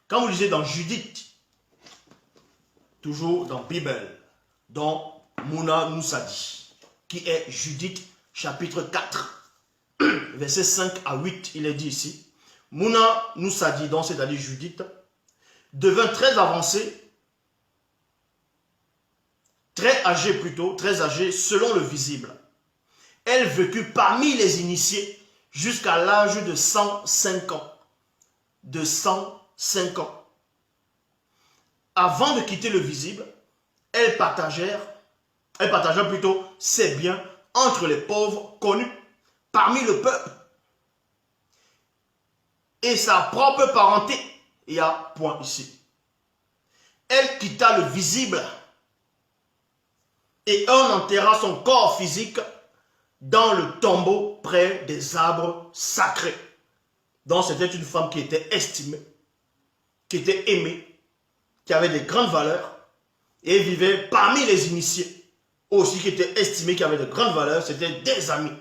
Quand vous lisez dans Judith, toujours dans Bible, dans Mouna Moussadi, qui est Judith chapitre 4, verset 5 à 8, il est dit ici, Mouna Moussadi, donc c'est-à-dire Judith, devint très avancée, très âgée selon le visible. Elle vécut parmi les initiés jusqu'à l'âge de 105 ans. De 105 ans. Avant de quitter le visible, elle partagea plutôt ses biens entre les pauvres connus parmi le peuple. Et sa propre parenté, il y a point ici. Elle quitta le visible et on enterra son corps physique dans le tombeau près des arbres sacrés. Donc c'était une femme qui était estimée, qui était aimée, qui avait de grandes valeurs et vivait parmi les initiés, aussi qui étaient estimés, qui avaient de grandes valeurs, c'était des amis.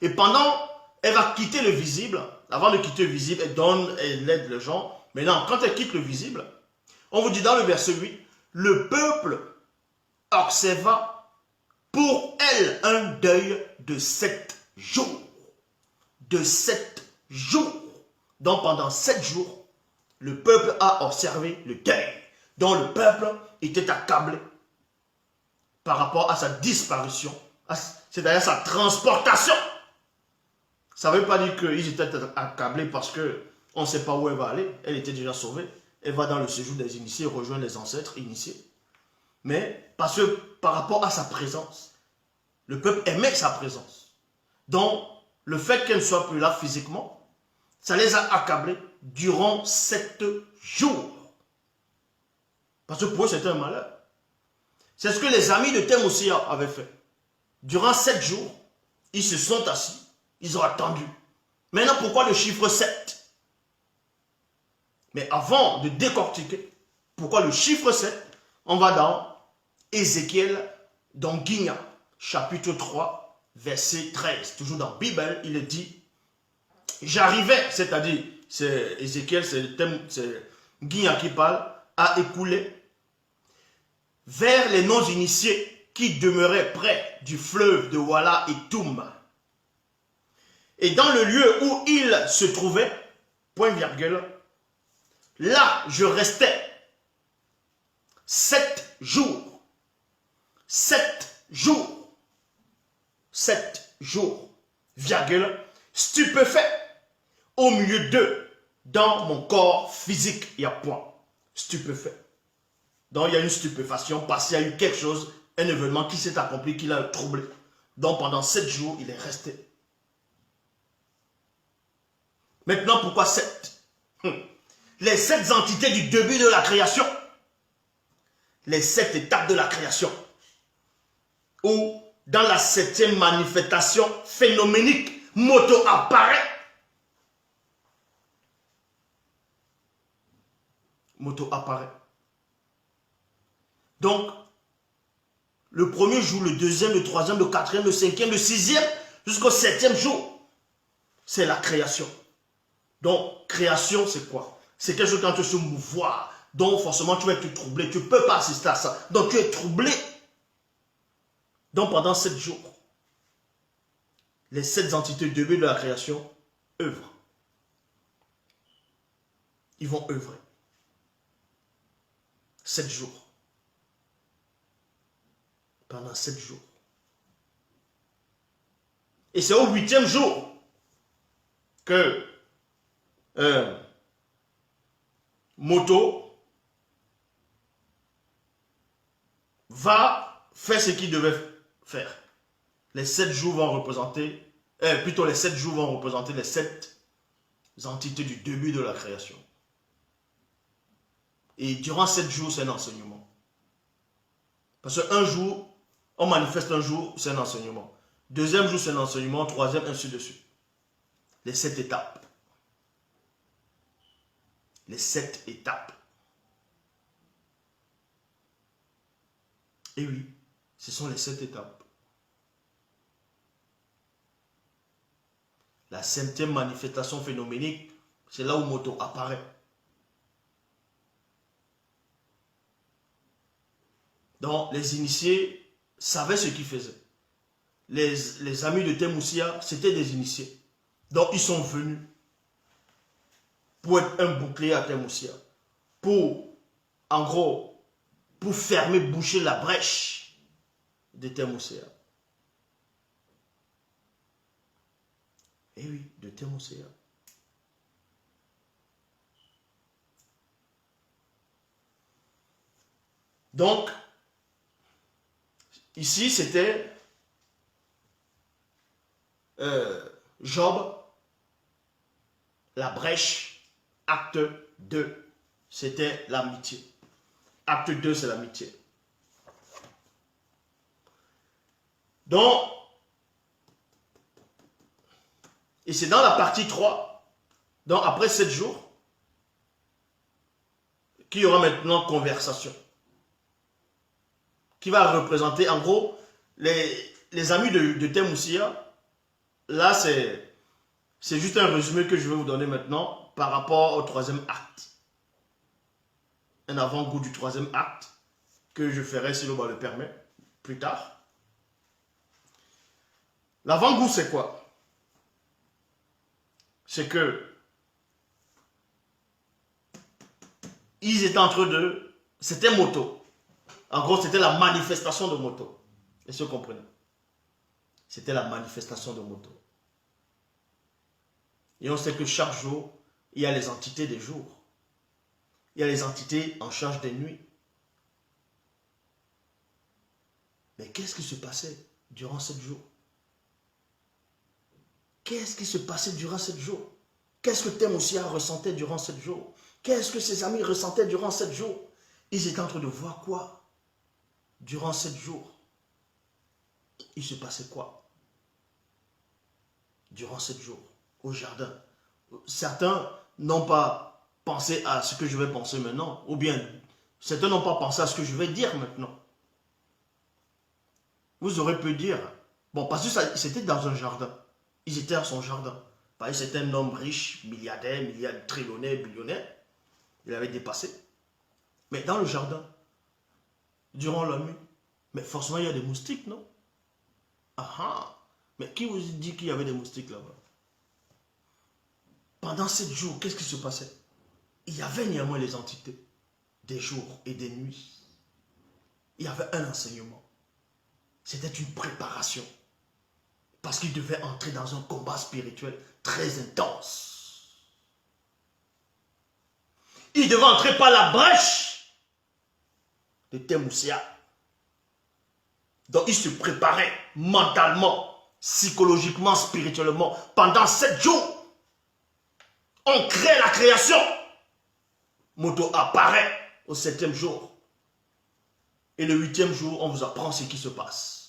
Et pendant, elle va quitter le visible, avant de quitter le visible, elle aide les gens. Maintenant, quand elle quitte le visible, on vous dit dans le verset 8, le peuple observa pour elle un deuil de 7 jours. De 7 jours. Donc pendant 7 jours, le peuple a observé le deuil. Donc le peuple était accablé par rapport à sa disparition, c'est-à-dire sa transportation. Ça ne veut pas dire qu'ils étaient accablés parce qu'on ne sait pas où elle va aller. Elle était déjà sauvée. Elle va dans le séjour des initiés, rejoindre les ancêtres initiés. Mais parce que par rapport à sa présence, le peuple aimait sa présence. Donc, le fait qu'elle ne soit plus là physiquement, ça les a accablés durant 7 jours. Parce que pour eux, c'était un malheur. C'est ce que les amis de Thémosia avaient fait. Durant 7 jours, ils se sont assis, ils ont attendu. Maintenant, pourquoi le chiffre 7? Mais avant de décortiquer, pourquoi le chiffre 7, on va dans Ézéchiel, dans Guigna, chapitre 3, verset 13. Toujours dans la Bible, il est dit, j'arrivais, c'est-à-dire, c'est Ézéchiel, c'est Guigna qui parle, à écouler vers les non-initiés qui demeuraient près du fleuve de Wala et Toum. Et dans le lieu où il se trouvait, point virgule, là je restais 7 jours. 7 jours. 7 jours. Virgule, stupéfait au milieu d'eux, dans mon corps physique. Il y a point. Stupéfait. Donc il y a une stupéfaction parce qu'il y a eu quelque chose, un événement qui s'est accompli, qui l'a troublé. Donc pendant 7 jours, il est resté. Maintenant, pourquoi 7? Les 7 entités du début de la création. Les 7 étapes de la création. Où, dans la 7e manifestation phénoménique, Moto apparaît. Moto apparaît. Donc, le premier jour, le deuxième, le troisième, le quatrième, le cinquième, le sixième, jusqu'au 7e jour, c'est la création. Donc, création, c'est quoi? C'est quelque chose quand tu se mouvoir. Donc, forcément, tu vas être troublé. Tu ne peux pas assister à ça. Donc, tu es troublé. Donc, pendant 7 jours, les 7 entités du début de la création œuvrent. Ils vont œuvrer. 7 jours. Pendant 7 jours. Et c'est au 8e jour que Moto va faire ce qu'il devait faire. Les 7 jours vont représenter, plutôt les 7 jours vont représenter les 7 entités du début de la création. Et durant 7 jours, c'est un enseignement. Parce qu'un jour, on manifeste un jour, c'est un enseignement. Deuxième jour, c'est un enseignement. Troisième, ainsi de suite. Les 7 étapes. Les 7 étapes. Et oui, ce sont les 7 étapes. La 7e manifestation phénoménique, c'est là où Moto apparaît. Donc, les initiés savaient ce qu'ils faisaient. Les amis de Temoussia, c'était des initiés. Donc, ils sont venus pour être un bouclier à Temoussia. Pour, en gros, pour fermer, boucher la brèche de Temoussia. Eh oui, de Temoussia. Donc, ici, c'était Job, la brèche, acte 2. C'était l'amitié. Acte 2, c'est l'amitié. Donc, et c'est dans la partie 3, donc après 7 jours, qu'il y aura maintenant conversation. Qui va représenter, en gros, les amis de Temoussia. Là, c'est juste un résumé que je vais vous donner maintenant par rapport au 3e acte. Un avant-goût du 3e acte que je ferai, si l'on le permet, plus tard. L'avant-goût, c'est quoi? C'est que ils étaient entre deux, c'était moto. En gros, c'était la manifestation de moto. Est-ce que vous comprenez? C'était la manifestation de moto. Et on sait que chaque jour, il y a les entités des jours. Il y a les entités en charge des nuits. Mais qu'est-ce qui se passait durant 7 jours? Qu'est-ce qui se passait durant 7 jours? Qu'est-ce que Temoussia ressentait durant 7 jours? Qu'est-ce que ses amis ressentaient durant 7 jours? Ils étaient en train de voir quoi? Durant 7 jours. Il se passait quoi? Durant 7 jours, au jardin. Certains n'ont pas pensé à ce que je vais penser maintenant, ou bien certains n'ont pas pensé à ce que je vais dire maintenant. Vous aurez pu dire, bon, parce que c'était dans un jardin. Ils étaient à son jardin. Parce que c'était un homme riche, milliardaire, trillionnaire, billionnaire. Il avait dépassé. Mais dans le jardin, durant la nuit, mais forcément il y a des moustiques, non? Ah ah! Mais qui vous dit qu'il y avait des moustiques là-bas? Pendant 7 jours, qu'est-ce qui se passait? Il y avait néanmoins les entités, des jours et des nuits. Il y avait un enseignement. C'était une préparation. Parce qu'il devait entrer dans un combat spirituel très intense. Il devait entrer par la brèche de Temoussia. Donc il se préparait mentalement, psychologiquement, spirituellement. Pendant 7 jours, on crée la création. Moto apparaît au 7e jour. Et le 8e jour, on vous apprend ce qui se passe.